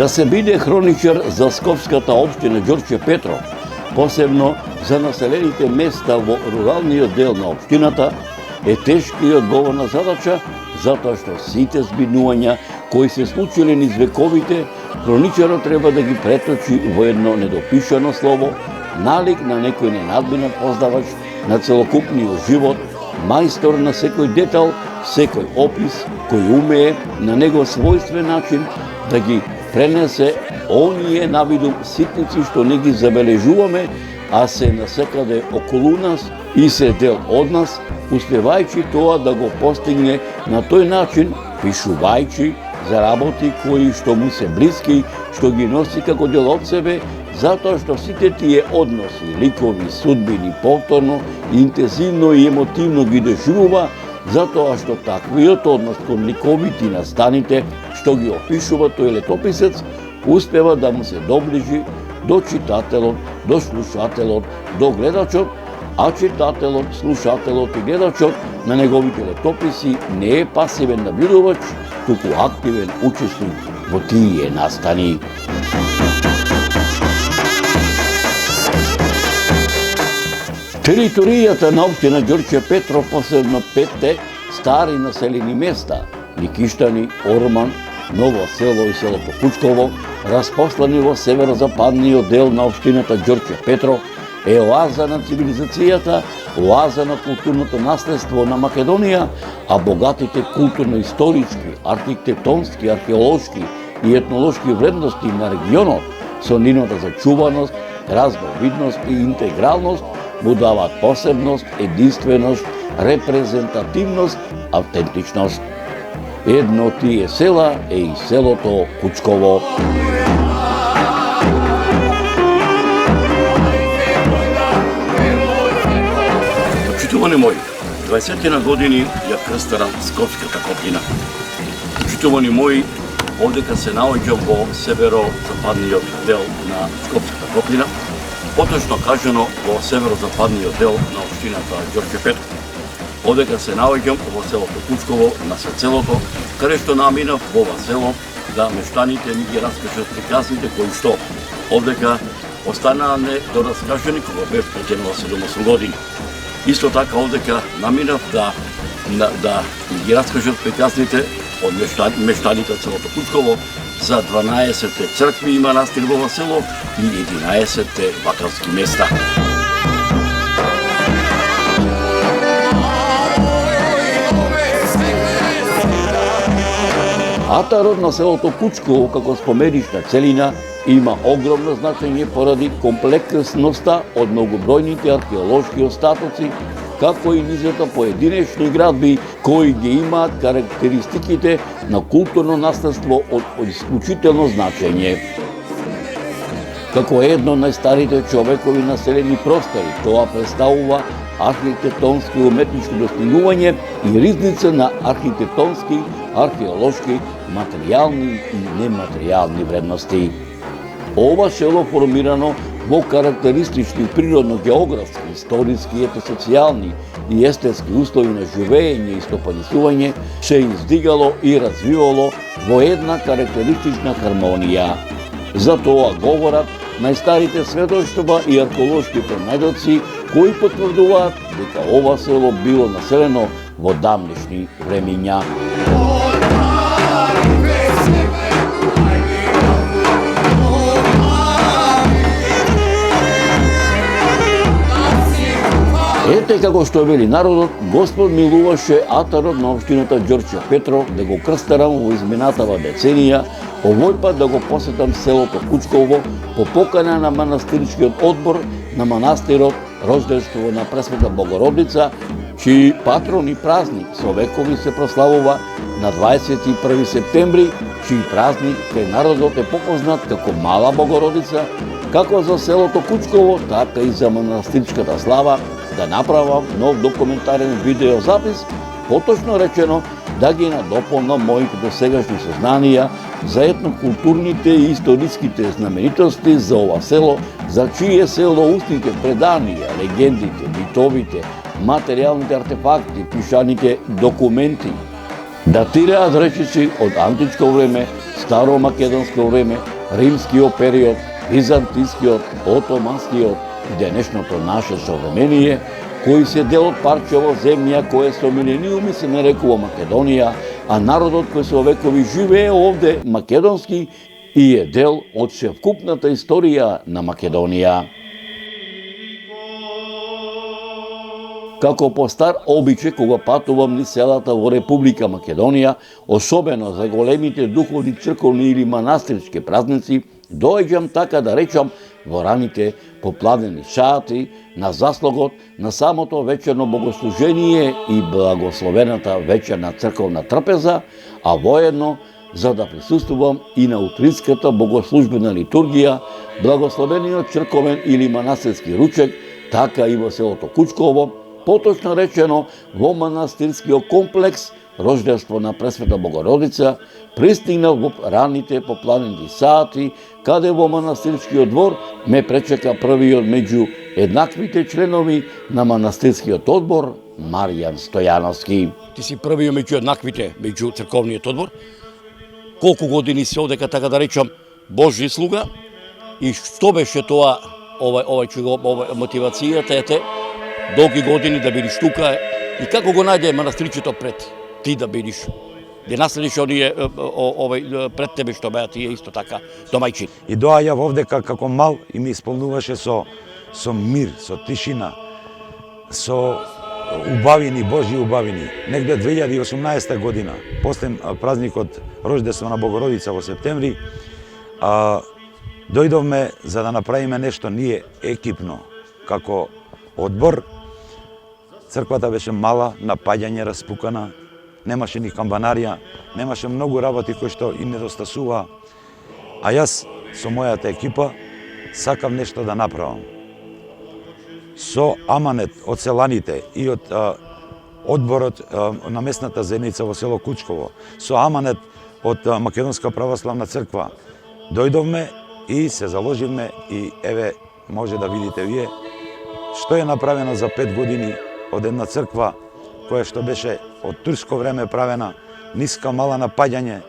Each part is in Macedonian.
Да се биде хроничар за Скопската општина Ѓорче Петров, посебно за населените места во руралниот дел на општината, е тешка и одговорна задача, затоа што сите збинувања кои се случиле низ вековите, хроничарот треба да ги преточи во едно недопишано слово, налик на некој ненадбинат познавач на целокупниот живот, мајстор на секој детал, секој опис, кој умее на негов својствен начин да ги пренесе оние навидум ситници што не ги забележуваме, а се насекаде околу нас и се дел од нас, успевајќи тоа да го постигне на тој начин, пишувајќи за работи кои што му се блиски, што ги носи како дел од себе, затоа што сите тие односи, ликови, судбини, повторно, интензивно и емотивно ги доживува, затоа што таквиот однос кон ликовите и настаните, што ги опишува тој летописец, успева да му се доближи до читателот, до слушателот, до гледачот, а читателот, слушателот и гледачот на неговите летописи не е пасивен наблюдувач, туку активен учесник во тие настани. Територијата на општина Ѓорче Петров, посебно 5 стари населени места, Никиштани, Орман, Ново село и селото Кучково, распослани во северозападниот дел на општината Ѓорче Петров, е оаза на цивилизацијата, оаза на културното наследство на Македонија, а богатите културно-исторички, архитектонски, археолошки и етнолошки вредности на регионот со нивната зачуваност, разновидност и интегралност му даваат посебност, единственост, репрезентативност, автентичност. Едно од тие села е и селото Кучково. Почитувани мои, 20 на години ја крстарам Скопската коплина. Почитувани мои, овдека се наоѓам во северо-западниот дел на Скопската коплина, поточно кажано во северо-западниот дел на општината Ѓорче Петров. Овдека се наоѓам во селото Кучково, на селото, каде што наминав во ова село да мештаните ми ги раскажат приказните кои што овдека останаа недораскажани кога бев претенува 7-8 години. Исто така овдека наминав да ми ги раскажат приказните од мештаните од селото Кучково за 12 цркви и манастир во ова село и 11 вакарски места. Атарот на селото Кучково како споменична целина има огромно значење поради комплексноста од многобројните археолошки остатоци, како и низата поединечни градби кои ги имаат карактеристиките на културно наследство од исклучително значење. Како едно од најстарите човекови населени простори, тоа представува архитектонски и уметничко достигнување и ризница на архитектонски, археолошки, материјални и нематеријални вредности. Ова село формирано во карактеристични природно-географски, историски, етносоцијални и естетски услови на живење и стопанисување се издигало и развивало во една карактеристична хармонија. За тоа говорат најстарите сведоштва и археолошки пронајдоци кои потврдуваат дека ова село било населено во давнешни времиња. Ете како што вели народот, Господ милуваше атарот на општината Ѓорче Петров да го крстарам во изминатава деценија, овој пат да го посетам селото Кучково по покана на манастирскиот одбор на манастирот Рождество на Пресвета Богородица, чиј патрон и празник со векови се прославува на 21 септември, чиј празник кај народот е попознат како Мала Богородица, како за селото Кучково, така и за манастирската слава, да направам нов документарен видеозапис, поточно речено да ги надополнам моите досегашни сознанија за етнокултурните и историските знаменитости за ова село, за чие село устните преданија, легендите, митовите, материјалните артефакти, пишаните документи датираат речиси од античко време, старо македонско време, римскиот период, византискиот, отоманскиот и денешното наше современие, кои се дел од парчево земја кое со милениуми се нарекува Македонија, а народот кој со векови живее овде македонски и е дел од севкупната историја на Македонија. Како по стар обичај кога патувам низ селата во Република Македонија, особено за големите духовни црковни или манастирски празници, доаѓам така да речам во раните попладнени сати на заслогот на самото вечерно богослужение и благословената вечерна црковна трпеза, а воедно за да присуствувам и на утринската богослужбена литургија, благословениот црковен или манастирски ручек, така и во селото Кучково, поточно речено во манастирскиот комплекс Рождество на Пресвета Богородица, пристигнав во раните попладнени сати, каде во манастирскиот двор ме пречека првиот меѓу еднаквите членови на манастирскиот одбор, Маријан Стојановски. Ти си првиот меѓу еднаквите, меѓу црковниот одбор. Колку години си овдека, така да речам, Божји слуга, и што беше тоа, мотивацијата ете, долги години да бидиш тука, и како го најде манастирчето пред ти да бидиш, да наследиш оние пред тебе што беа тие исто така домајчини. И доаѓав овдека како мал и ми исполнуваше со мир, со тишина, со убавини, Божји убавини. Негде 2018 година, после празникот Рождество на Богородица во септември, дојдовме за да направиме нешто ние екипно, како одбор. Црквата беше мала, напаѓање, распукана, немаше ни камбанарија, немаше многу работи кои што и недостасува. А јас со мојата екипа сакам нешто да направам. Со аманет од селаните и од одборот на местната заедница во село Кучково, со аманет од Македонска православна црква, дојдовме и се заложивме и еве може да видите вие што е направено за 5 години од една црква која што беше од турско време правена, ниска, мала напаѓање.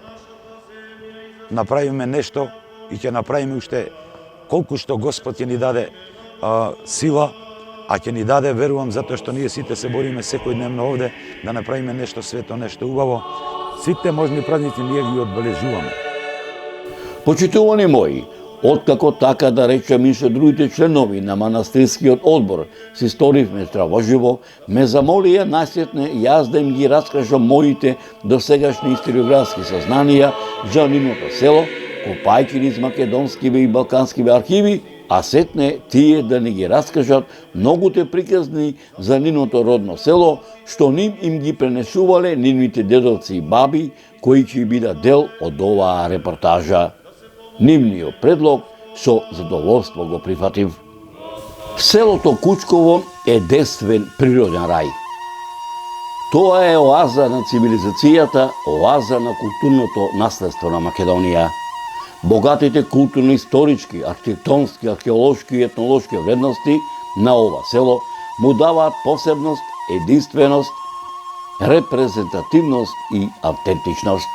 Направиме нешто и ќе направиме уште колку што Господ ќе ни даде сила, а ќе ни даде, верувам, затоа што ние сите се бориме секојдневно овде да направиме нешто свето, нешто убаво. Сите можни празници ние ги одбележуваме. Почитувани мои, откако така да речем и со другите членови на манастирскиот одбор се сторивме здравоживо, ме замолија насетне јас да им ги раскажам моите досегашни историографски сознанија за нивното село, копајќи низ македонскиве и балканскиве архиви, а сетне тие да ни ги раскажат многуте приказни за нивното родно село, што ним им ги пренесувале нивните дедовци и баби, кои ќе бидат дел од оваа репортажа. Нивниот предлог со задоволство го прифатив. Селото Кучково е действен природен рај. Тоа е оаза на цивилизацијата, оаза на културното наследство на Македонија. Богатите културно-исторички, архитектонски, археолошки и етнолошки вредности на ова село му даваат посебност, единственост, репрезентативност и автентичност.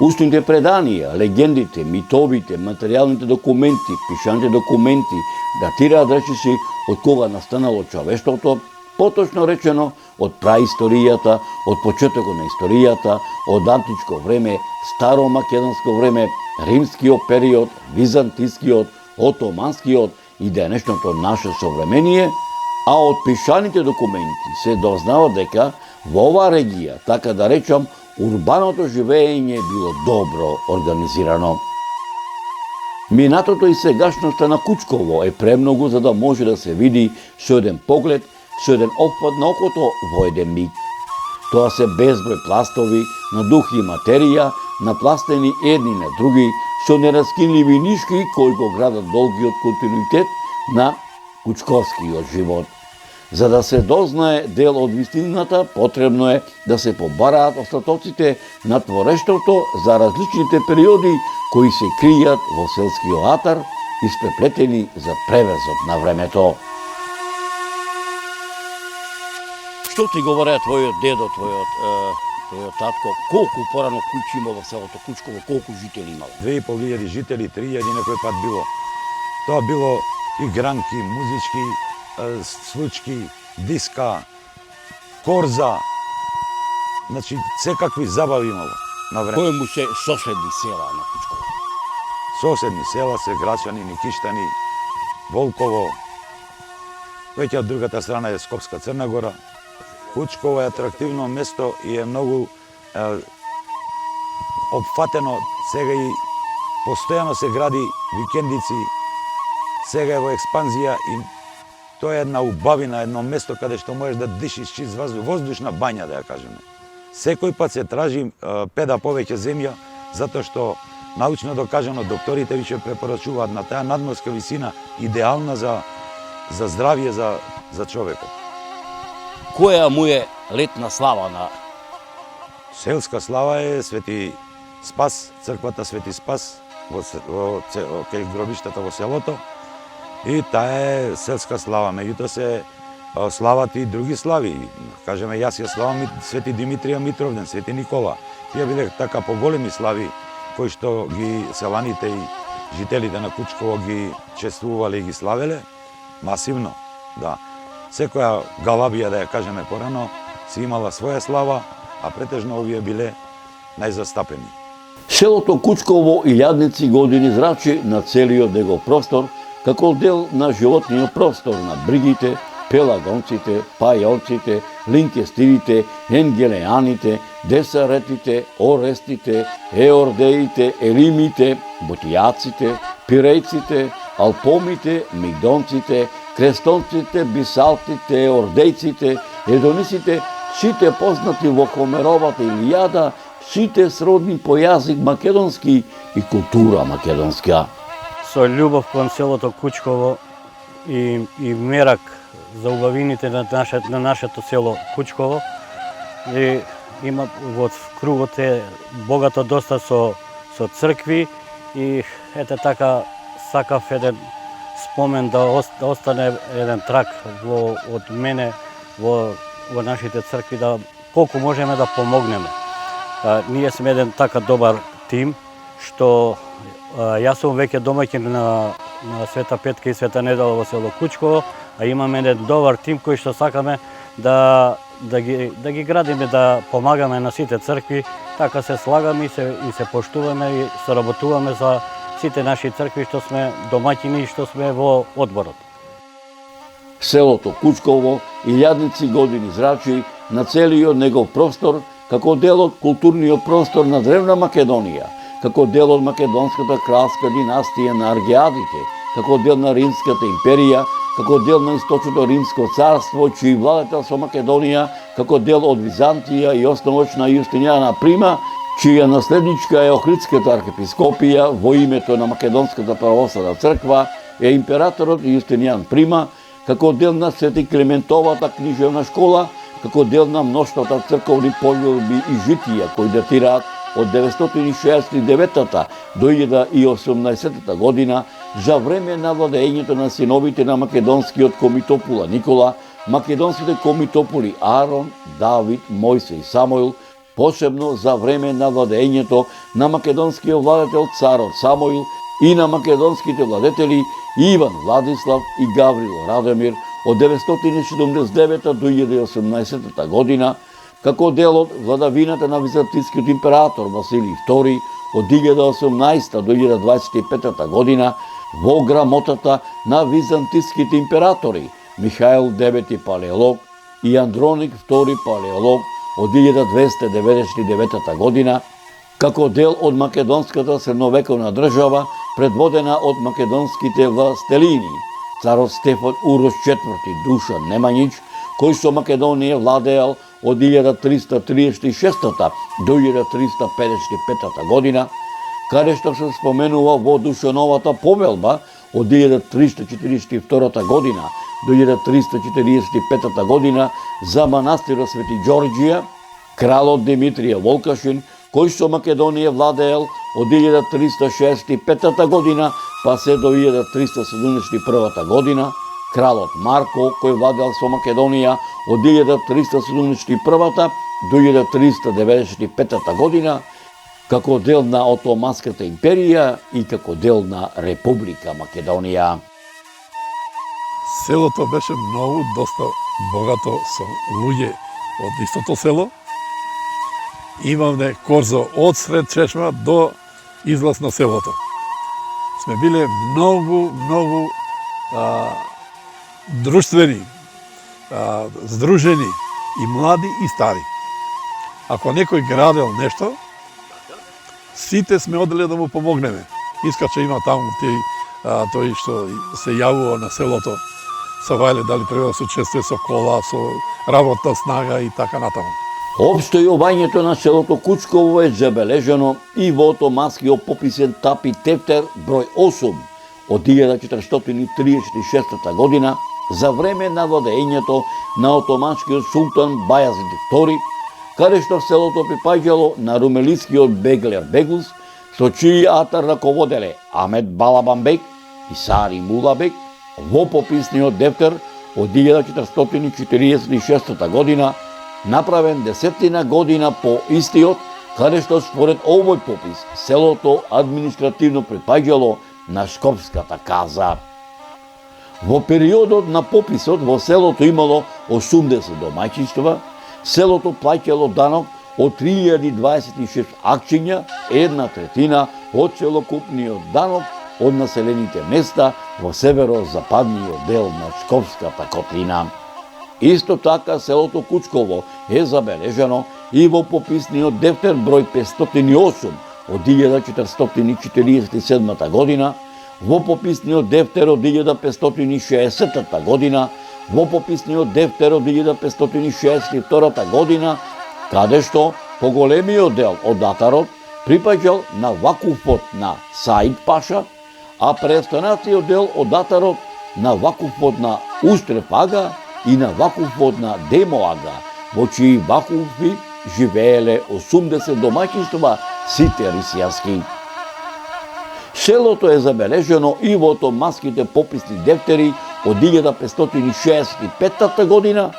Устните преданија, легендите, митовите, материјалните документи, пишаните документи датираат речиси од кога настанало човештвото, поточно речено од праисторијата, од почетокот на историјата, од античко време, старо македонско време, римскиот период, византискиот, отоманскиот и денешното наше современие, а од пишаните документи се дознава дека во оваа регија, така да речам, урбаното живење било добро организирано. Минатото и сегашноста на Кучково е премногу за да може да се види со еден поглед, со еден опфат на окото во еден миг. Тоа се безброј пластови на дух и материја, напластени едни на други, со нераскинливи нишки кои го градат долгиот континуитет на кучковскиот живот. За да се дознае дел од вистината, потребно е да се побараат остатоците на творештвото за различните периоди кои се кријат во селскиот атар, испреплетени за превезот на времето. Што ти говореа твојот дедо, Тој е татко, колку порано куќи има во селото Кучково, колку жители имало? 2500 жители, 3000 некој пат било. Тоа било игранки, музички, случки, диска, корза, значи секакви забави имало на време. Кои му се соседни села на Кучково? Соседни села се Грачани, Никиштани, Волково, веќе од другата страна е Скопска Црна Гора. Кучково е атрактивно место и е многу опфатено. Сега и постојано се гради викендици, сега е во експанзија и тоа е една убавина, едно место каде што можеш да дишиш чист воздух, воздушна бања да ја кажеме. Секој пат се тражи педа повеќе земја, затоа што научно докажано докторите више препорачуваат на таа надморска висина идеална за здравје за човекот. Која му е летна слава на Селска слава е Свети Спас, црквата Свети Спас кај гробиштата во селото, и таа е селска слава. Меѓутоа се слават и други слави. Кажеме, јас ја славам Свети Димитрија Митровден, Свети Никола. Тие биле така поголеми слави кои што ги селаните и жителите на Кучково ги чествувале и ги славеле масивно. Да. Секоја галабија, да ја кажеме порано, си имала своја слава, а претежно овие биле најзастапени. селото Кучково илјадници години зрачи на целиот негов простор, како дел на животниот простор на бригите, пелагонците, пајонците, линкестирите, енгелеаните, десаретите, орестите, еордеите, елимите, бутијаците, пирејците, алпомите, мигдонците, крестонците, бисалтите, ордејците, едонисите, сите познати во Хомеровата Илијада, сите сродни по јазик македонски и култура македонска. Со љубов кон селото Кучково и мерак за убавините на нашето село Кучково, и има во кругот е богато доста со цркви, и ете така сакав еден спомен да остане еден трак од мене во нашите цркви, да колку можеме да помогнеме. Ние сме еден така добар тим, што јас сум веќе домаќин на Света Петка и Света Недела во село Кучково, а имаме еден добар тим кој што сакаме да ги градиме, да помагаме на сите цркви, така се слагаме и се поштуваме и соработуваме за сите наши цркви што сме домаќини и што сме во одборот. Селото Кучково илјадници години зрачи на целиот негов простор, како дел од културниот простор на древна Македонија, како дел од македонската кралска династија на Аргеадите, како дел на Римската империја, како дел на Источното Римско царство, чиј владетел со Македонија, како дел од Византија и основач на Јустинијана Прима, чија наследничка е Охридската архиепископија во името на Македонската православна црква е императорот Јустинијан Прима, како дел на Свети Климентовата книжевна школа, како дел на мноштвата црковни погледби и житија кои датираат од 969 до 1018 година, за време на владењето на синовите на македонскиот комитопула Никола, македонските комитопули Аарон, Давид, Мојсе и Самоил, посебно за време на владењето на македонскиот владетел царот Самоил и на македонските владетели Иван Владислав и Гаврил Радомир од 979 до 1018 година, како дел од владавината на византискиот император Василий II од 1018 до 1025 година, во грамотата на византиските императори Михаил IX Палеолог и Андроник II Палеолог од 1299 година, како дел од македонската средновековна држава, предводена од македонските властелини, царот Стефан Урош IV Душан Немањич, кој со Македонија владеел од 1336 до 1355 година, каде што се споменува во Душановата повелба од 1342 година до 1345 година за манастирот Свети Ѓорѓија, кралот Димитрија Волкашин, кој со Македонија владеел од 1365 година па се до 1371 година, кралот Марко, кој владеел со Македонија од 1371 1395 година како дел на Отоманската империја и како дел на Република Македонија. Селото беше многу, доста богато со луѓе од истото село. Имавме корзо од сред чешма до излаз на селото. Сме биле многу друштвени, здружени, и млади и стари. Ако некој градел нешто, сите сме оделе да му помогнеме. Искаче има таму тој што се јавува на селото, савајле дали треба да се учествува со кола, со работна снага и така натаму. Обстојувањето на селото Кучково е забележано и во Отоманскиот пописен тапи тефтер број 8 од 1436 година за време на владеењето на отоманскиот султан Бајазид II, каде што селото припаѓало на румелискиот Беглер Беглус, со чиј атар раководеле Амет Балабанбек и Сари Мулабек. Во пописниот дефтер од 1446 година, направен 10 година по истиот, каде што според овој попис селото административно припаѓало на Шкопската каза. Во периодот на пописот во селото имало 80 домаќинства, селото плаќало данок од 3026 акчиња, 1/3 од целокупниот данок од населените места во северо-западниот дел на Шкопската котлина. Исто така селото Кучково е забележано и во пописниот дефтер број 508 од 1447 година, во пописниот дефтер од 1560 година, во пописниот дефтер од 1562 година, каде што поголемиот дел од атарот припаѓал на вакуфот на Саид Паша, а преостанатиот дел од атарот на вакуфот на Устреф ага и на вакуфот на Демо ага, во чии вакуфи живееле 80 домаќинства, сите рисијански. Селото е забележено и во отоманските пописни дефтери од 1565 година,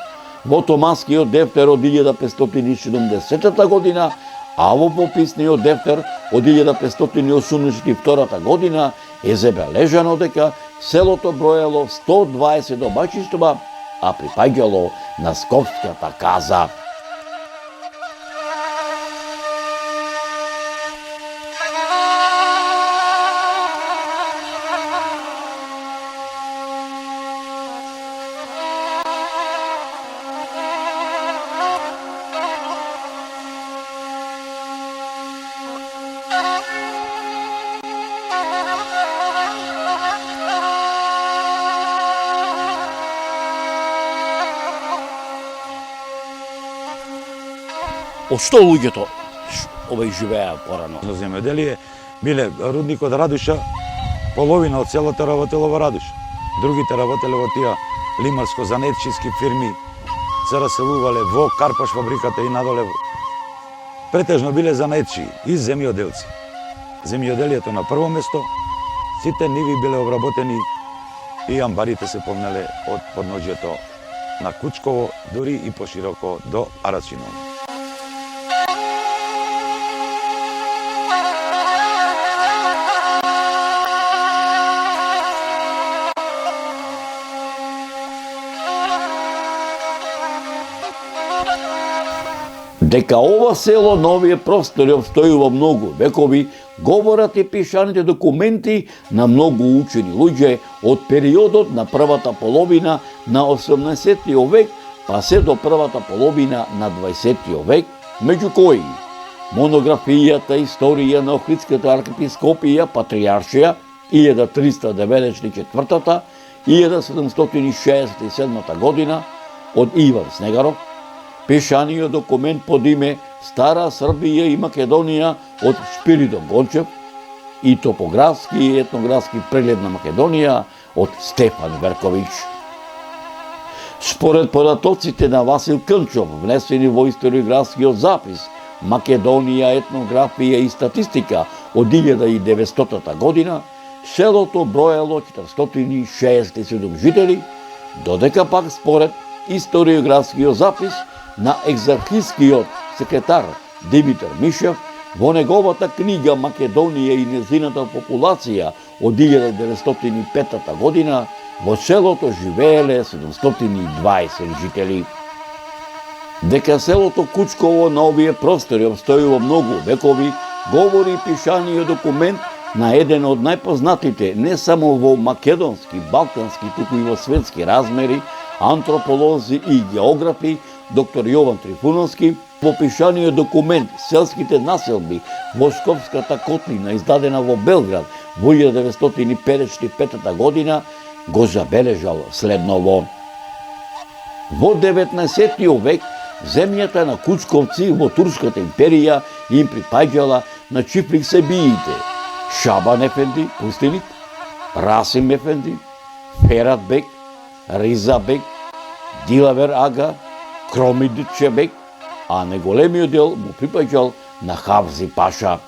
во отоманскиот дефтер од 1570 година, а во пописниот дефтер од 1582 година е забележано дека селото броело 120 домаќинства, а припаѓало на Скопската каза. Од што луѓето живеа порано? За земјоделие биле рудникот Радуша, половина од селото работело во Радуша. Другите работеле во тие лимарско-занетчиски фирми, се раселувале во Карпаш фабриката и надоле. Претежно биле занетчи и земјоделци. Земјоделието на прво место, сите ниви биле обработени и амбарите се помнеле од подножјето на Кучково, дури и пошироко до Арачиново. Дека ова село на овие простори обстојува многу векови, говорат и пишаните документи на многу учени луѓе од периодот на првата половина на 18 век, па се до првата половина на 20 век, меѓу кои монографијата Историја на Охридската архиепископија Патријаршија 1394 и 1767 година од Иван Снегаров, пишаниот документ под име Стара Србија и Македонија од Спиридон Гончев и топографски и етнографски преглед на Македонија од Стефан Верковиќ. Според податоците на Васил Кънчов, внесени во историографскиот запис Македонија, етнографија и статистика од 1900 година, селото броело 467 жители, додека пак според историографскиот запис на екзархискиот секретар Димитар Мишев, во неговата книга Македонија и незината популација од 1905 година, во селото живееле 720 жители. Дека селото Кучково на овие простори обстојува многу векови, говори пишаниот документ на еден од најпознатите не само во македонски, балкански, туку и во светски размери, антрополози и географи, доктор Јован Трифуновски, во пишаниот документ Селските населби во Шковската котлина, издадена во Белград во 1955 година, го забележал следново. Во 19. век земјата на Кучковци во Турската империја им припаѓала на Чифлик Себиите, Шабан Ефенди, пустиник, Расим Ефенди, Ферат бек, Риза бек, Дилавер ага, Кромидиче бек, а неголемиот дел му припаѓал на Хавзи Паша.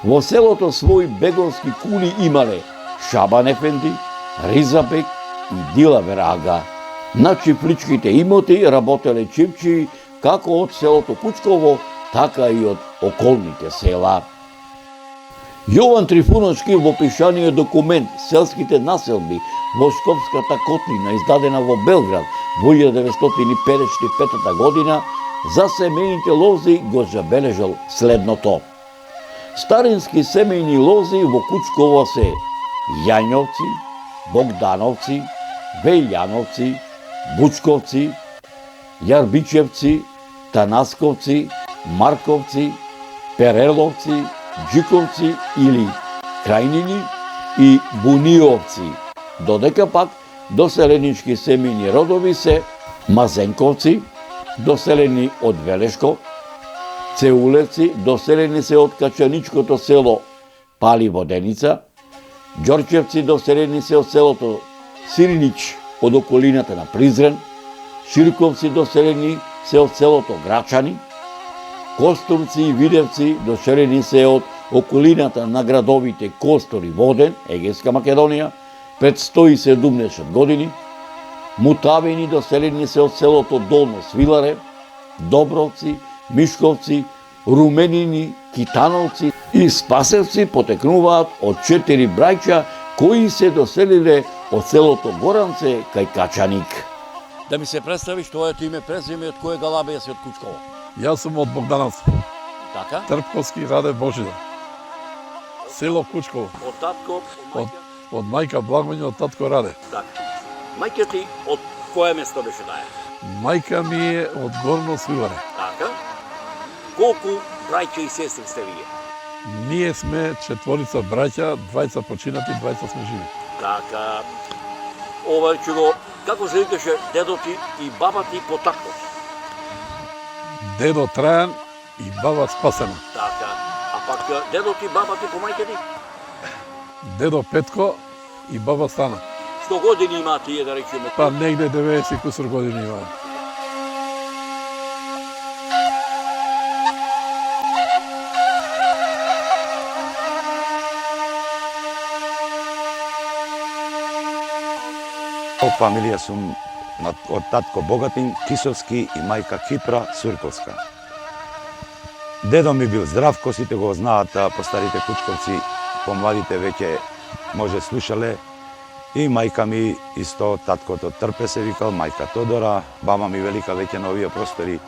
Во селото своји беговски кули имале Шабан Ефенди, Риза бек и Дилавер ага. На чифличките имоти работеле чифчи како од селото Кучково, така и од околните села. Јован Трифуновски во пишаниот документ Селските населби во Шковската котлина, издадена во Белград во 1955 година, за семејните лози го забележал следното. Старински семејни лози во Кучково се Јањовци, Богдановци, Вејјановци, Бучковци, Јарбичевци, Танасковци, Марковци, Переловци, Джиковци или Крајнини и Буниовци, додека пак доселенички семејни родови се Мазенковци, доселени од Велешко, Цеулевци, доселени се од качаничкото село Паливоденица, Ѓорчевци, доселени се од селото Сиринич од околината на Призрен, Ширковци, доселени се од селото Грачани, Костурци и Видевци, доселени се од околината на градовите Костор и Воден, Егејска Македонија, пред 170 години, Мутавени, доселени се од селото Долно Свиларе, Добровци, Мишковци, Руменини, Китановци и Спасевци потекнуваат од 4 браќа кои се доселиле од селото Горанце кај Качаник. Да ми се представиш твоето име, презиме, од која галабија си од Кучково? Јас сум од Богдановци, Така? Трпковски Раде Божидар. Село Кучково, Од татко, од мајка Благоња, од татко Раде. Така. Мајка ти од кое место беше таа? Мајка ми е од Горно Свиларе. Така? Колку браќа и сестри сте вие? Ние сме 4 браќа, 2 починати, 2 сме живи. Така. Ова ќе го, како се викаше дедо ти и баба ти по татко? Дедо Трајан и баба Спасена. Така. А пак дедо ти, баба ти по мајка ти? Дедо Петко и баба Стана. 100 години има тие, да речеме. Па негде 90 кусур години има. Фамилија сум од татко Богатин Кисовски и мајка Кипра Сурковска. Дедо ми бил Здравко, сите го знаат, по старите Кучковци, по младите веќе може слушале. И мајка ми исто, таткото Трпе се викал, мајка Тодора, баба ми велика веќе на овие простори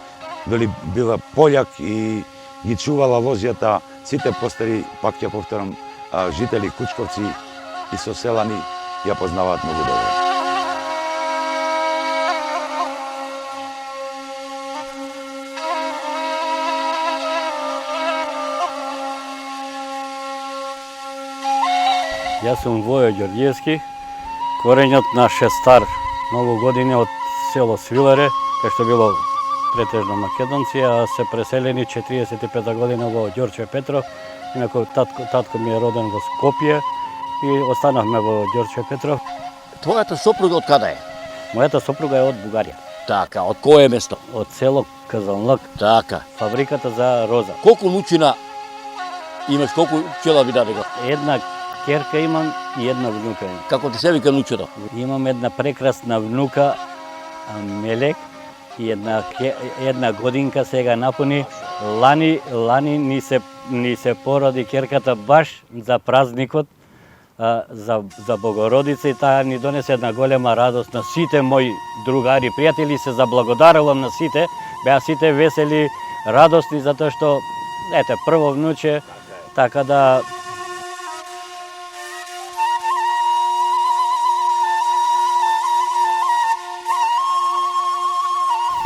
била пољак и ги чувала лозјата. Сите постари, пак ќе повторам, жители Кучковци и соселани ја познаваат многу добро. Јас сум Војо Ѓорѓевски, коренјот наш е стар многу години од село Свиларе, кај што било претежно македонци, а се преселени 45 година во Ѓорче Петров. Инаку татко ми е роден во Скопје и останавме во Ѓорче Петров. Твојата сопруга од каде е? Мојата сопруга е од Бугарија, Така, од кое место? од село Казанлак, Така. фабриката за роза. Колку нучина имаш, колку пчела ви даде го? Една керка имам и една внука имам. Како ти се вика нучето? Имам една прекрасна внука Мелек една годинка сега напуни. Лани ни се породи керката баш за празникот, за Богородица, и таа ни донесе една голема радост на сите мои другари, пријатели. Се заблагодарувам на сите, беа сите весели, радосни, затоа што прво внуче, така да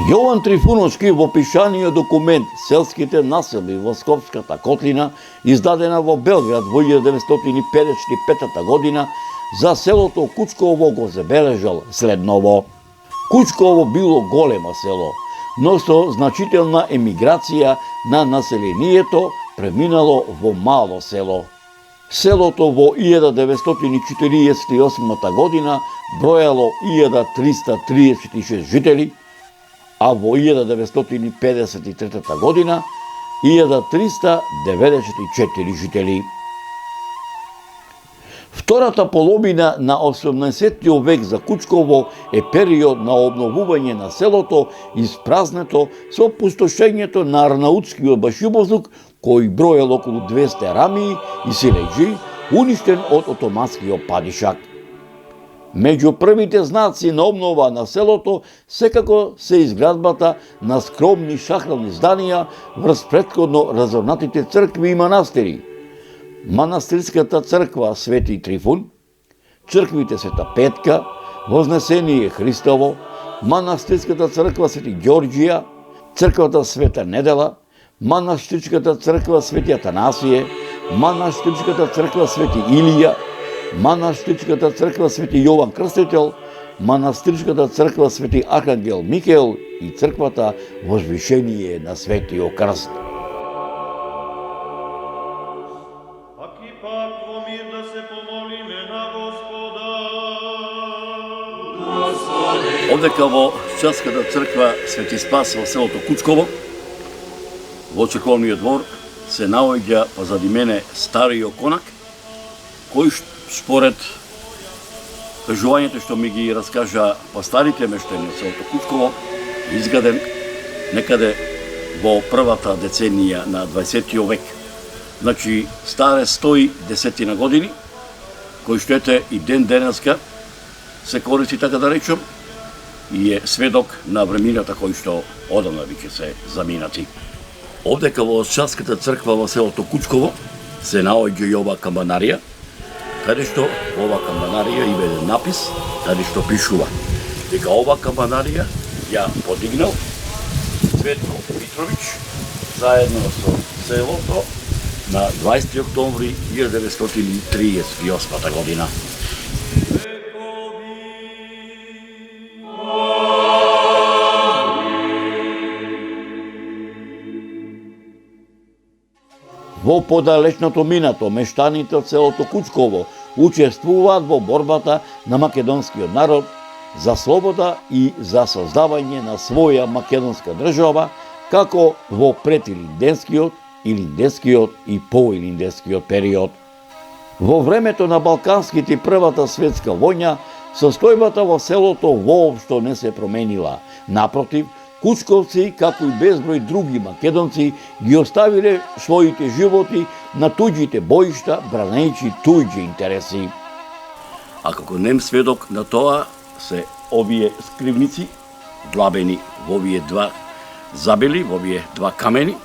Јован Трифуновски во пишаниот документ Селските населби во Скопската котлина, издадена во Белград во 1955 година, за селото Кучково го забележал следново. Кучково било големо село, но со значителна емиграција на населението преминало во мало село. Селото во 1948 година бројало 1336 жители, а во 1953 година 1394 жители. Втората половина на 18 век за Кучково е период на обновување на селото, испразнето со пустошењето на арнаутскиот башибозук, кој броел околу 200 рамии и силејџи, уништен од отоманскиот падишак. Меѓу првите знаци на обнова на селото секако се изградбата на скромни шахрални зданија врз претходно разорнатите цркви и манастири. Манастирската црква Свети Трифун, црквите Света Петка, Вознесение Христово, манастирската црква Свети Ѓорѓија, црквата Света Недела, манастирската црква Свети Атанасије, манастирската црква Свети Илија, манастирската црква Свети Јован Крстител, манастирската црква Свети Архангел Микел и црквата Возвишение на Светиот Крст. Аки пак во мир да се помолиме на Господа. Овдека во Селската црква Свети Спас во селото Кучково, во црковниот двор, се наоѓа позади мене стариот конак, кој според кажувањето што ми ги раскажа старите мештани од селото Кучково, изграден некаде во првата деценија на 20 век. Значи, старе 110 на години, кој што и ден денеска се користи, така да речем, и е сведок на времината кои што одамна веќе се заминати. Овдека во Селската црква во селото Кучково се наоѓа и ова камбанарија, каде што ова камбанарија има еден напис, каде што пишува дека ова камбанарија ја подигнал Цветко Митровиќ заедно со селото на 20 октомври 1938 година. Во подалечното минато, мештаните од селото Кучково учествуваат во борбата на македонскиот народ за слобода и за создавање на своја македонска држава, како во предилинденскиот, илинденскиот и поилинденскиот период. Во времето на Балканските и Првата светска војна, состојбата во селото воопшто не се променила. Напротив, кучковци, како и безброј други македонци, ги оставиле своите животи на туѓите боишта, бранејќи туѓи интереси. А како нем сведок на тоа се овие скривници, длабени во овие два забели, во овие два камени,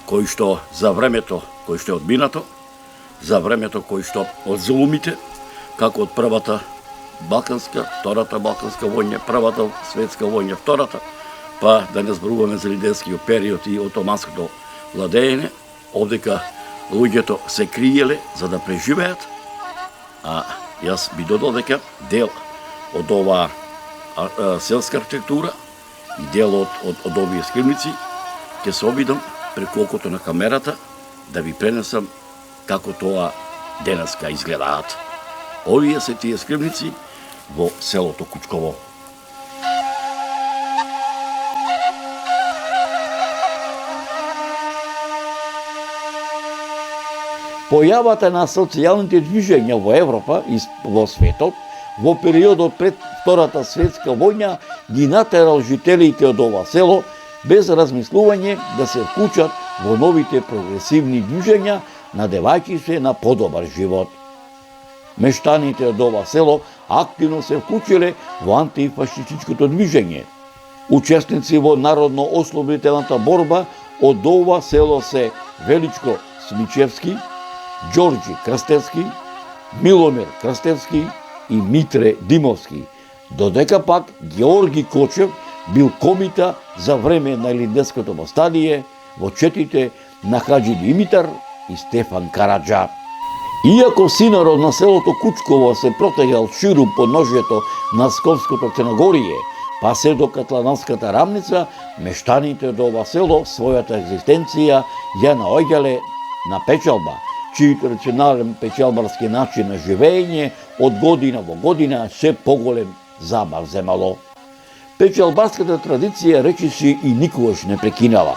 кои што за времето кој што е одминато, за времето кој што од зулумите, како од првата Балканска, втората Балканска војна, првата светска војна, втората, па да не зборуваме за лиденскиот период и отоманското владење, овдека луѓето се криеле за да преживеат, а јас би додал дека дел од оваа селска архитектура и дел од овие скривници ќе се обидам преку окото на камерата да ви пренесам како тоа денеска изгледаат. Овие се тие скривници во селото Кучково. Појавата на социјалните движења во Европа и во светот во периодот пред Втората светска војна ги натерал жителите од ова село без размислување да се вклучат во новите прогресивни движења, надевајќи се на подобар живот. Мештаните од ова село активно се вклучиле во антифашистичкото движење. Учесници во народно-ослободителната борба од ова село се Величко Смичевски, Ѓорѓи Крстевски, Миломир Крстевски и Митре Димовски, додека пак Георги Кочев бил комита за време на Илинденското восстание во четите на Хаджи Димитар и Стефан Караджа. Иако синарот на селото Кучково се протегал ширум по ножјето на Сковското Црногорие, па се до Катлананската рамница, мештаните од ова село својата екзистенција ја наоѓале на печалба, чиј традиционален печалбарски начин на живење од година во година се поголем замах земало. Печалбарската традиција речиси и никогаш не прекинала.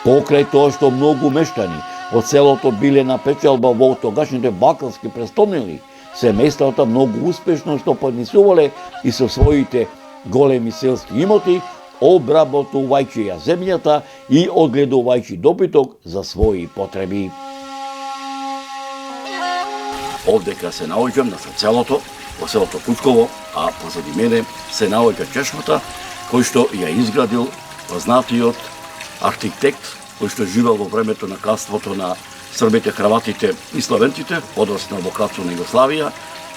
Покрај тоа што многу мештани од селото биле на печалба во тогашните балкански престолнини, семејствата многу успешно што поднесувале и со своите големи селски имоти, обработувајќи ја земјата и одгледувајќи добиток за своји потреби. Овдека се наоѓам на селото, во селото Кучково, а позади мене се наоѓа чешмата кој што ја изградил познатиот архитект кој што живел во времето на кралството на србите, хрватите и славенците, односно во кралство на Југославија,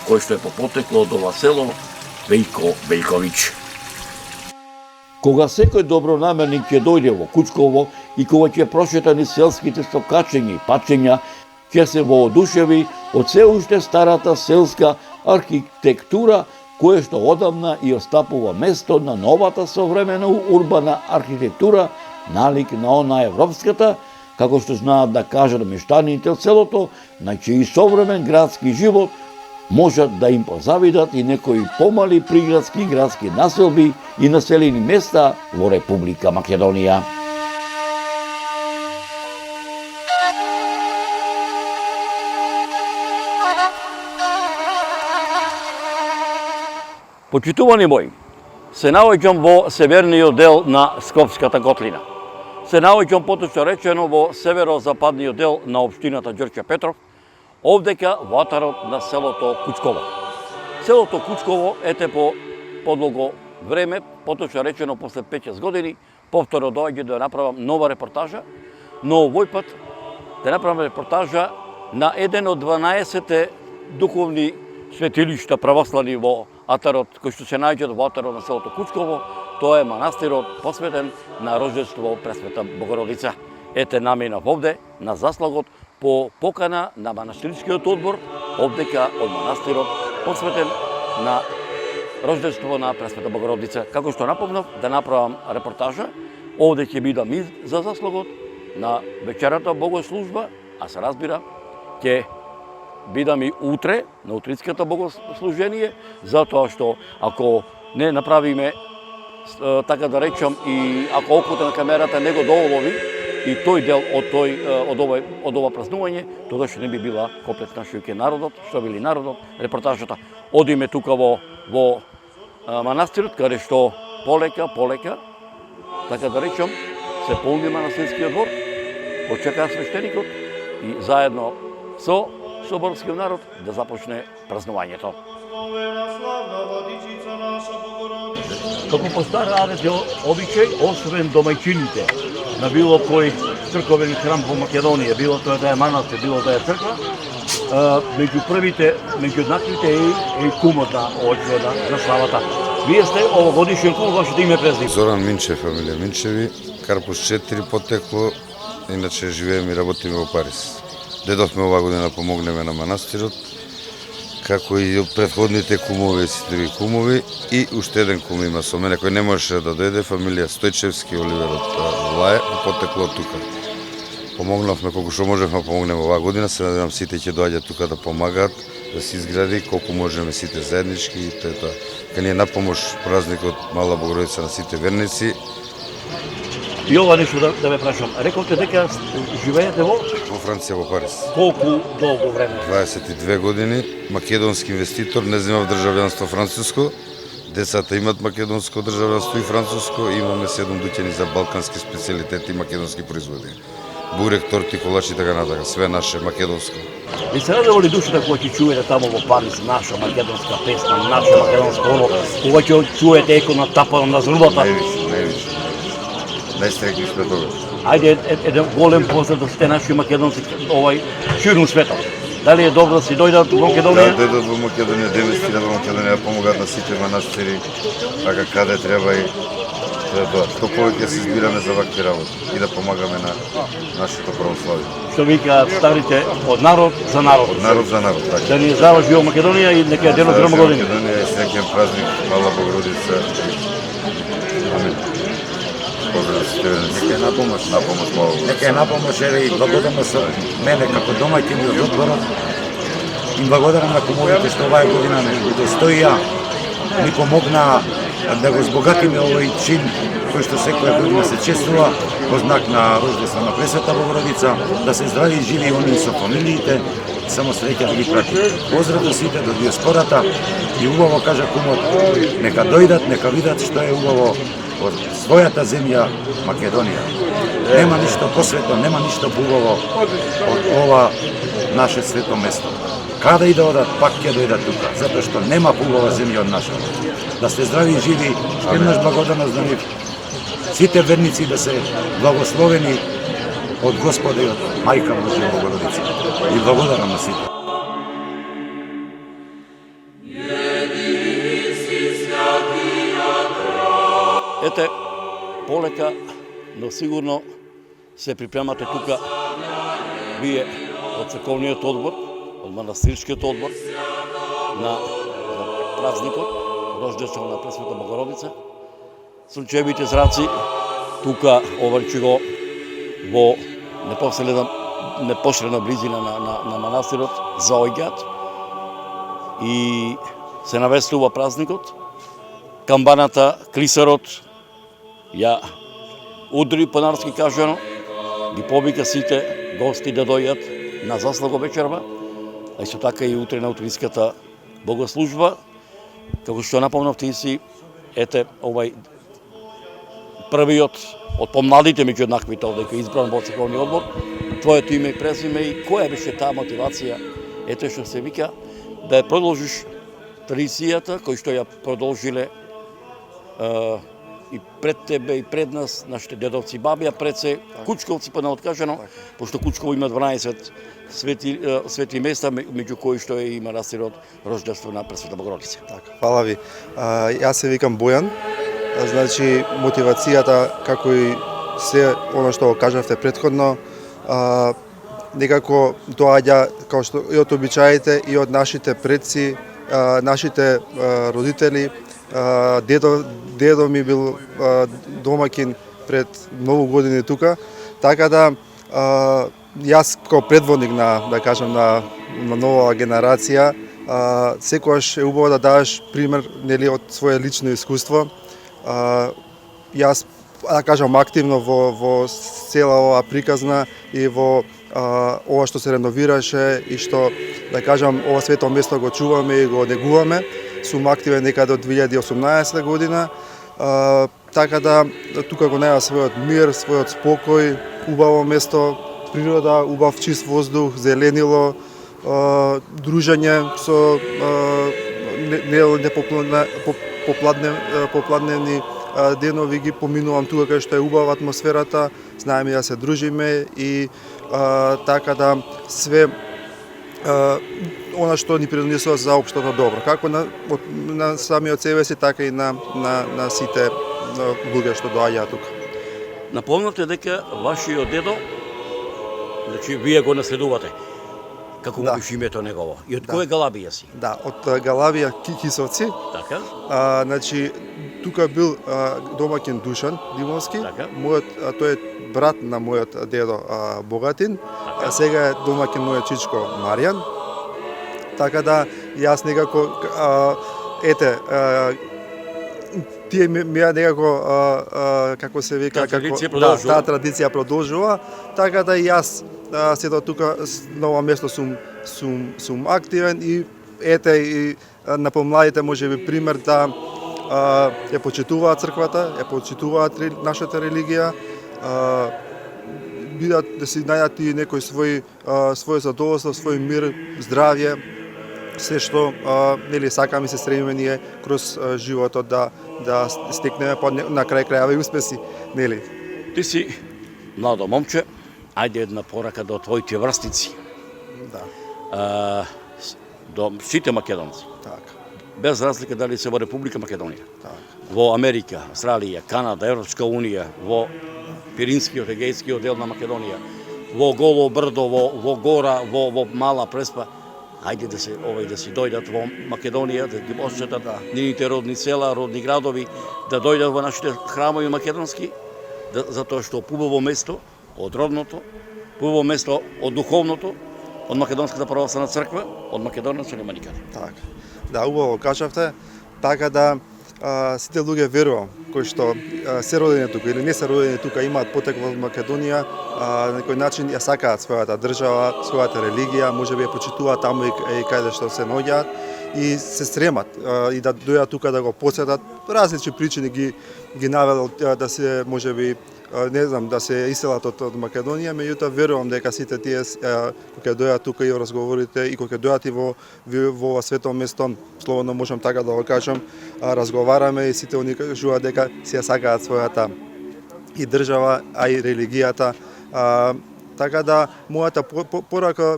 кој што е по потекло од ова село Вејко Вејковиќ. Кога секој добронамерник ќе дојде во Кучково и кога ќе прошета низ селските стокачења и пачења, ќе се воодушеви од се уште старата селска архитектура, која што одамна и остапува место на новата современа урбана архитектура, налик на она европската, како што знаат да кажат мештаните од селото, на чиј современ градски живот можат да им позавидат и некои помали приградски градски населби и населени места во Република Македонија. Почитувани мои, се наоѓам во северниот дел на Скопската котлина. Се наоѓам поточно речено во северо-западниот дел на општината Ѓорче Петров, овдека во атарот на селото Кучково. Селото Кучково ете по подолго време, поточно речено после 5-6 години, повторно доаѓа да направам нова репортажа, но овој пат да направам репортажа на еден од 12 духовни светилишта православни во атарот, кои што се наоѓаат во атарот на селото Кучково. Тоа е манастирот посветен на рождество Пресвета Богородица. Ете наминав овде на заслугот по покана на манастирскиот одбор, овдека од манастирот посветен на рождество на Пресвета Богородица. Како што напомнав, да направам репортажа, овде ќе бидам и за заслугот на вечерата богослужба, а се разбира, ќе бидам и утре на утринската богослужение, затоа што ако не направиме, така да речам, и ако окото на камерата не го доолови и тој дел од ова празнување, тогаш не би била комплетна што ќе народот, што били народот, репортажата. Одиме тука во манастирот, каде што полека, така да речам, се полни манастирскиот двор, почека свештеникот и заедно со соборскиот народ да започне празнувањето. Како по стар радетел обичај, освен домаќините на било кој црковен храм во Македонија, било тоа да е манастир, било да е црква, меѓу првите, меѓу еднаквите е и кумот на овој на славата. Вие сте овогодишен кум, вашето име презник? Зоран Минчев, фамилија Минчеви, Карпус 4 потекло, иначе живееме и работиме во Париз. Дедовме оваа година помогнеме на манастирот, како и претходните кумови, сите кумови, и уште еден кум има со мене, кој не можеше да дојде, фамилија Стојчевски, Оливер од Лај, потекло од тука. Помогнавме колку што можевме, помогнеме оваа година, се надевам сите ќе доаѓаат тука да помагаат, да се изгради колку можеме сите заеднички, и тоа ка ни е на помош празникот Мала Богородица на сите верници. И ова нешто да ме прашам. Рековте дека живеете во Франција, во Париз. Колку долго време? 22 години, македонски инвеститор, не земав државјанство француско, Децата имат македонско државенство и француско, имаме 7 дуќани за балкански специјалитети и македонски производи. Бурек, торти, колаш и така натака, све наше македонско. Ви се радува ли душата која ќе чуете таму во Париз, наша македонска песна, наша македонска ово, кога ќе чуете еко на тапано на зрубата? Највише. Најстрекни сме тогаш. Ајде еден голем поздрав да сте наши македонци ширум светот. Дали е добро да си дојдат во Македонија? Да, дојдат во Македонија, 9.000 во Македонија, помогат на сите манастири, така каде треба и тоа. Што повеќе се избираме за вакви работи и да помагаме на нашето православие. Што викаат старите, од народ за народ. Од народ за народ, така. Да ни здрава живо Македонија и нека е денот за години. Македонија и среќен празник, Мала Богородица. Амин. Поздрав сите верници. Нека е на помош. На помош, Мала Богородица. Нека е на помош, еве и благодарам со мене како домаќин од одборот. Им благодарам на кумовите што оваа година не удостоија, ни помогна да го збогатиме овој чин кој што секоја година се чествува во знак на рождество на Пресвета Богородица, да се здрави и живи оние со фамилиите, само среќа да ги прати. Поздрав до сите, до диаспората и убаво кажа кумот, нека дојдат, нека видат што е убаво од својата земја Македонија. Нема ништо посвето, нема ништо убаво од ова наше свето место. Каде и да одат, пак ќе дојдат тука, затоа што нема убава земја од наша. Да сте здрави и живи, еднаш благодарност за нив. Сите верници да се благословени од Господа и од Мајка Божја Богородица. И благодарам на сите. Ете, полека, но сигурно се припремате тука вие од црковниот одбор, од манастирскиот одбор на празникот, рождество на Пресвета Богородица. Сончевите зраци тука оврчиго во непосредна близина на манастирот заоѓаат и се навестува празникот. Камбаната, клисарот ја удри понарски кажано, ги повика сите гости да дојдат на заслаго вечерва, а исто така и утре на утринската богослужба. Како што напомнавте и си, ете, овај првиот од помладите меѓу еднаквите овде кој избран во црковниот одбор, твоето име и презиме и која беше таа мотивација, ете што се вика, да ја продолжиш традицијата кој што ја продолжиле и пред тебе и пред нас, нашите дедовци и баби, а пред се кучковци, па не откажено, пошто Кучково има 12 свети места, меѓу кои што е и манастирот рождество на Пресвета Богородица. Така, фала ви. Јас се викам Бојан. Значи, мотивацијата, како и се оно што го кажавте претходно, некако доаѓа, како што и од обичаите, и од нашите предци, нашите родители. Дедо ми бил домаќин пред многу години тука, така да јас како предводник да кажам на нова генерација, секогаш е убаво да даваш пример, нели, од свое лично искуство. Јас да кажам активно во цела оваа приказна и во ова што се реновираше и што да кажам ова свето место го чуваме и го негуваме. Сум активен некаде од 2018 година, така да тука го најава својот мир, својот спокој, убаво место, природа, убав чист воздух, зеленило, дружење со попладневни денови ги поминувам тука кај што е убава атмосферата, знаеме да се дружиме и така да све она што ни придонесува за општото добро, како на самиот себе си, така и на сите луѓе што доаѓаат тука. Напомнате дека вашиот дедо, значи вие го наследувате. Како му беше името негово? И од која Галабија си? Да, од Галабија Кисовци. Така. Значи тука бил домаќин Душан Димовски. Така. Тој е брат на мојот дедо Богатин. Така. Сега е домаќин мојот чичко Маријан. Така да јас некако тие ми некако како се вика, таа традиција продолжува, така да јас се до тука на ова место сум активен и ете и на помладите можеби пример да ја почитуваат црквата, ја почитуваат нашата религија, бидат да си најдат и некој свој задоволство, свој мир, здравје, се што нели сакаме се стремиме ние кроз животот да стекнеме на крај крајава и успеси, нели. Ти си младо момче, ајде една порака до твоите врстници. Да. До сите македонци. Така. Без разлика дали се во Република Македонија, Така. во Америка, Австралија, Канада, Европска Унија, во Пиринскиот, Егејскиот дел на Македонија, во Голо брдо, во гора, во Мала Преспа. Ајде да си дојдат во Македонија, да ги посетат нивните родни села, родни градови, да дојдат во нашите храмови македонски, затоа што пубаво место од родното, пубаво место од духовното, од Македонската православна црква, од Македонија се нема никаде. Така. Да, убаво кажавте, така да сите луѓе верувам кои што се родени тука или не се родени тука, имаат потекло од Македонија, на некој начин ја сакаат својата држава, својата религија, можеби ја почитуваат таму и каде што се наоѓаат и се стремат и да дојдат тука да го посетат. Различни причини ги наведал да се можеби не знам, да се иселат од Македонија, меѓутоа верувам дека сите тие кога дојдат тука и разговорите и кога дојдат и во свето место, слободно можам така да го кажам, разговараме и сите они кажуваат дека си ја сакаат својата и држава, а и религијата. Така да мојата порака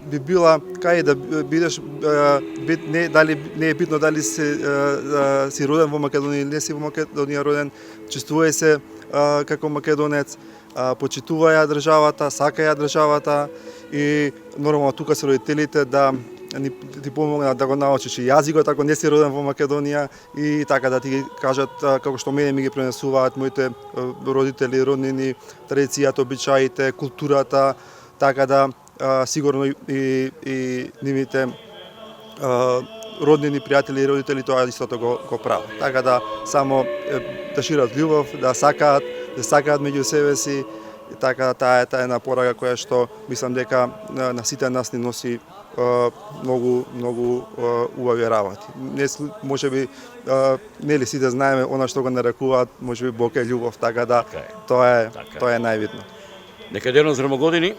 би била кај да бидеш дали не е битно дали си роден во Македонија или не си во Македонија роден, чувствувај се како македонец, почитувај ја државата, сакај ја државата и нормално тука се родителите да ти помогнат да го научиш и јазикот ако не си роден во Македонија и така да ти ги кажат како што мене ми ги пренесуваат моите родители, роднини, традицијата, обичаите, културата, така да сигурно и нивните роднини, пријатели и родители тоа истото го прават. Така да само да шират љубов, да сакаат меѓу себе си, и така таа е една порака која што мислам дека на сите нас ни носи многу убави работи. Можеби нели сите знаеме она што го нарекуваат, можеби Бог е љубов, така да тоа е најбитно. Нека денот години,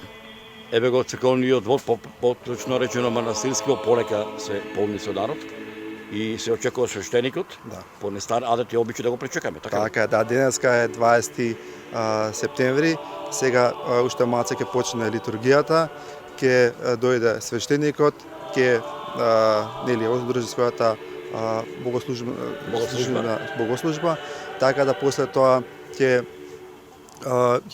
еве го црковниот двор, поточно речено манастирскиот, полека се полни со народ и се очекува свештеникот. Да. По нестар адет и обичај да го пречекаме, така? Така е, да, денеска е 20 септември, сега уште малце ќе почне литургијата, ќе дојде свештеникот, ќе нели одржи својата богослужба, така да после тоа ќе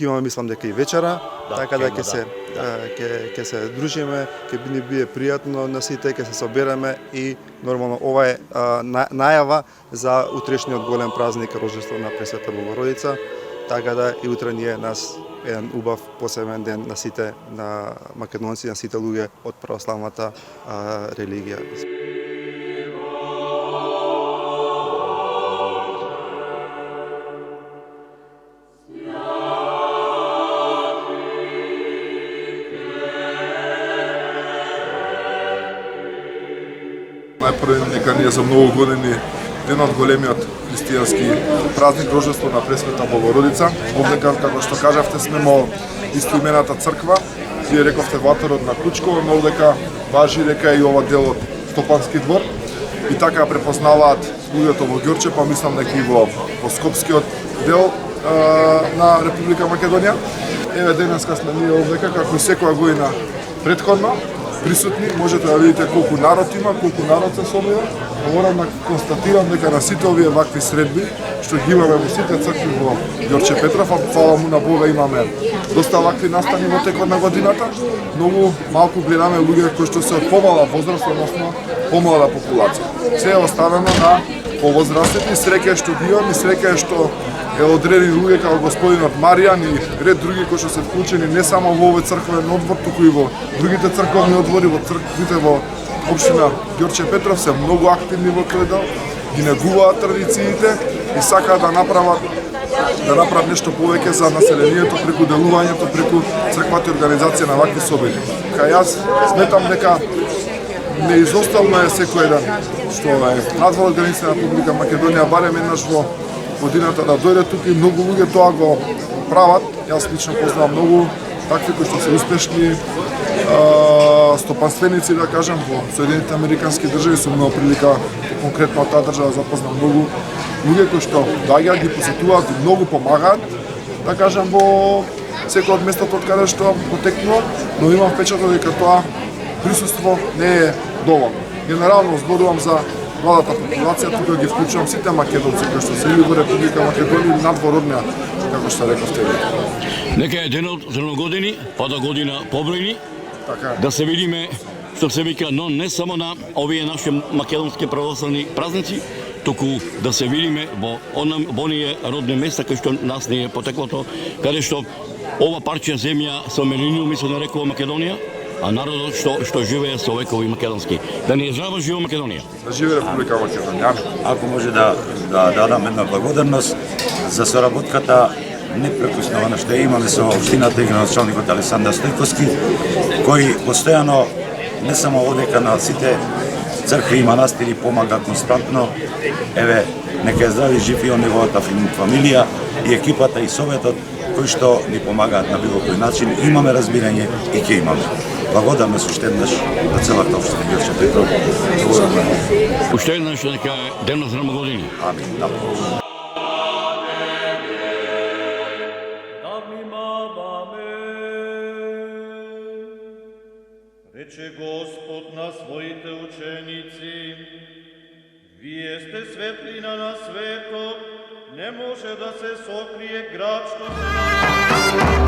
имаме, мислам дека и вечера, така да ќе се дружиме, ќе ни биде пријатно на сите, ќе се собереме и нормално ова е најава за утрешниот голем празник Рождество на Пресвета Богородица, така да и утре ни е нас еден убав посебен ден на сите на македонци, на сите луѓе од православната религија. Најпрво дека ние за многу години денот големиот христијански празник Рождество на Пресвета Богородица. Овдека, како што кажавте, сме во истоимената црква. Вие рековте ватерот на Кучково, но овдека важи дека и ова дел од Стопански двор. И така препознаваат луѓето во Ѓорче, па мислам дека и во Скопскиот дел на Република Македонија. Еве денеска сме ние овдека, како и секоја година претходно, присутни, можете да видите колку народ има, колку народ се собира. Морам да констатирам дека на сите овие вакви средби, што ги имаме во сите цркви во Ѓорче Петров, а фала му на Бога имаме доста вакви настани во текот на годината. Многу малку гледаме луѓе кои што се од помала возраст, односно помала популација. Се е оставено на повозрастните, среќа што ги имам и среќа што е одредени луѓе како господинот Маријан и ред други кои што се вклучени не само во овој црквен одбор, туку и во другите црковни одбори, во црквите во општина Ѓорче Петров се многу активни во тој дел, ги негуваат традициите и сакаат да направат нешто повеќе за населението преку делувањето, преку црквата и организација на вакви собери. Кај јас сметам дека неизоставно е секој ден што е надвор од границите на Република Македонија, барем еднаш во годината да дојде тука и многу луѓе тоа го прават. Јас лично познавам многу такви кои што се успешни стопанственици, да кажам, во Соединетите Американски држави. Сум имал прилика конкретно од таа држава запознам многу луѓе кои што доаѓаат, ги посетуваат и многу помагаат, да кажам, во секој од местото од каде што потекнува, но имам впечаток дека тоа присуство не е доволно. Генерално зборувам за младата популација, тука ги вклучувам сите македонци кои што се или во Република Македонија или надвор од неа, како што рековте. Нека е денот за новогодини, па да година побројни, Така е. да се видиме што се вика, но не само на овие наши македонски православни празници, туку да се видиме во оние родни места кај што нас не е потеклото, каде што ова парче земја со мелиниуми се нарекува Македонија, а народот што живее со векови македонски. Да ни е здрава жива Македонија. Да живее Република Македонија. Ако може да дадам една благодарност за соработката непрекуснавана што имаме со општината и градоначалникот Александар Стојковски, кој постојано не само одека на сите цркви и манастири помага константно. Еве, нека е здрави жив и он неговата фамилија и екипата и советот кои што ни помагаат на било кој начин. Имаме разбирање и ќе имаме. Благодарност уште еднаш на целата општина Ѓорче Петров. Уште еднаш нека е денот за новогодини. Амин. Рече Господ на своите ученици, вие сте светлина на светот, не може да се сокрие град што се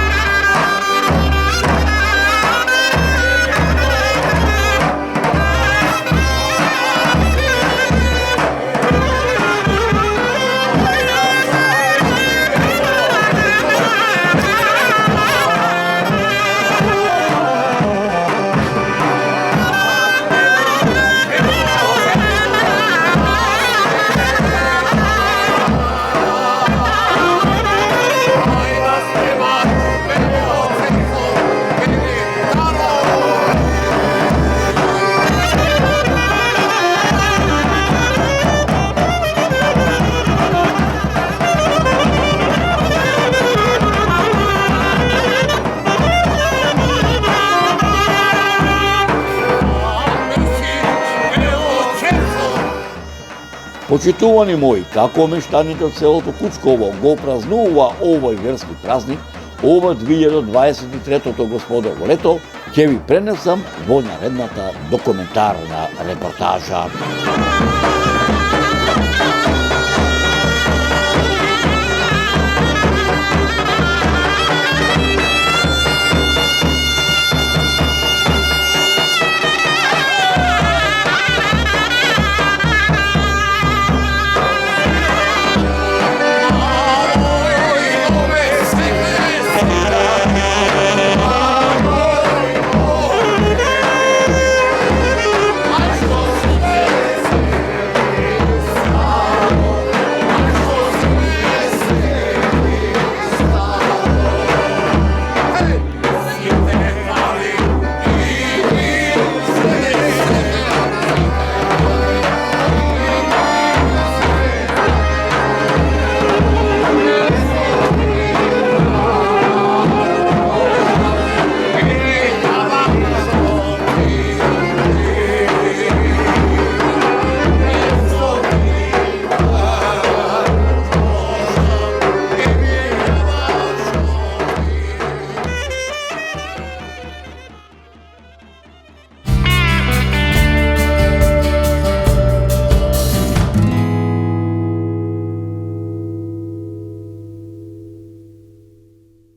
Почитувани мои, како мештаните од селото Кучково го празнува овој верски празник, ова 2023 господово лето, ќе ви пренесам во наредната документарна репортажа.